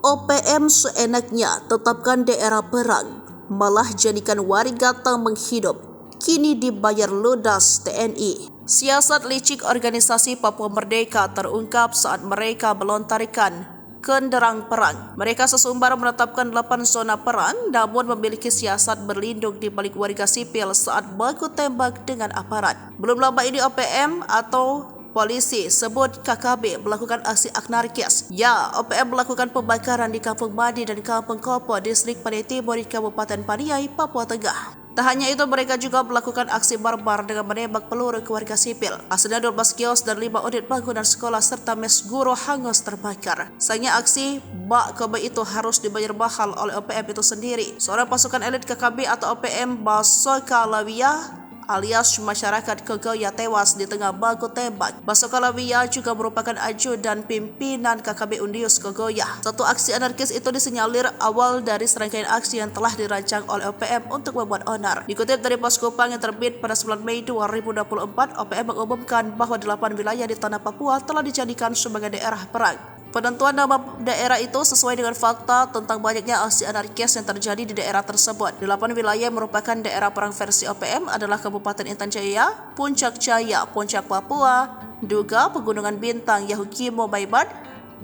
OPM seenaknya tetapkan daerah perang, malah jadikan warga tak menghidup, kini dibayar ludas TNI. Siasat licik organisasi Papua Merdeka terungkap saat mereka melontarkan kenderang perang. Mereka sesumbar menetapkan 8 zona perang, namun memiliki siasat berlindung di balik warga sipil saat baku tembak dengan aparat. Belum lama ini OPM atau polisi sebut KKB melakukan aksi anarkis. Ya, OPM melakukan pembakaran di Kampung Madi dan Kampung Kopo, distrik Panai Timur di Kabupaten Paniai, Papua Tengah. Tak hanya itu, mereka juga melakukan aksi barbar dengan menembak peluru ke warga sipil. Aslinya 12 kios dan 5 unit bangunan sekolah serta mes guru hangus terbakar. Sayangnya aksi bak KB itu harus dibayar mahal oleh OPM itu sendiri. Seorang pasukan elit KKB atau OPM Basokalawiyah alias masyarakat Kogoya tewas di tengah baku tembak. Basokalawiyah juga merupakan ajudan pimpinan KKB Undius Kogoya. Satu aksi anarkis itu disinyalir awal dari serangkaian aksi yang telah dirancang oleh OPM untuk membuat onar. Dikutip dari Pos Kupang yang terbit pada 9 Mei 2024, OPM mengumumkan bahwa 8 wilayah di tanah Papua telah dijadikan sebagai daerah perang. Penentuan nama daerah itu sesuai dengan fakta tentang banyaknya aksi anarkis yang terjadi di daerah tersebut. 8 wilayah merupakan daerah perang versi OPM adalah Kabupaten Intan Jaya, Puncak Jaya, Puncak Papua, Duga, Pegunungan Bintang, Yahukimo, Baibat,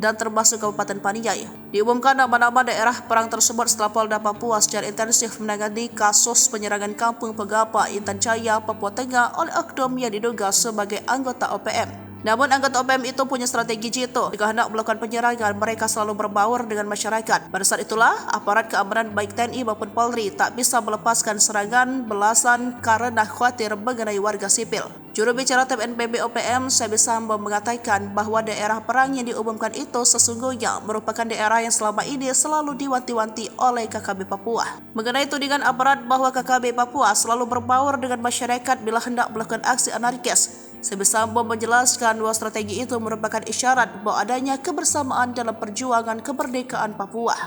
dan termasuk Kabupaten Paniai. Diumumkan nama-nama daerah perang tersebut setelah Polda Papua secara intensif menangani kasus penyerangan Kampung Pegapa, Intan Jaya, Papua Tengah oleh oknum yang diduga sebagai anggota OPM. Namun anggota OPM itu punya strategi jitu. Jika hendak melakukan penyerangan, mereka selalu berbaur dengan masyarakat. Pada saat itulah, aparat keamanan baik TNI maupun Polri tak bisa melepaskan serangan belasan karena khawatir mengenai warga sipil. Juru bicara TNPB OPM, Sebi Sambo, mengatakan bahwa daerah perang yang diumumkan itu sesungguhnya merupakan daerah yang selama ini selalu diwanti-wanti oleh KKB Papua. Mengenai tudingan aparat bahwa KKB Papua selalu berbaur dengan masyarakat bila hendak melakukan aksi anarkis, Sebi Sambo menjelaskan bahwa strategi itu merupakan isyarat bahwa adanya kebersamaan dalam perjuangan kemerdekaan Papua.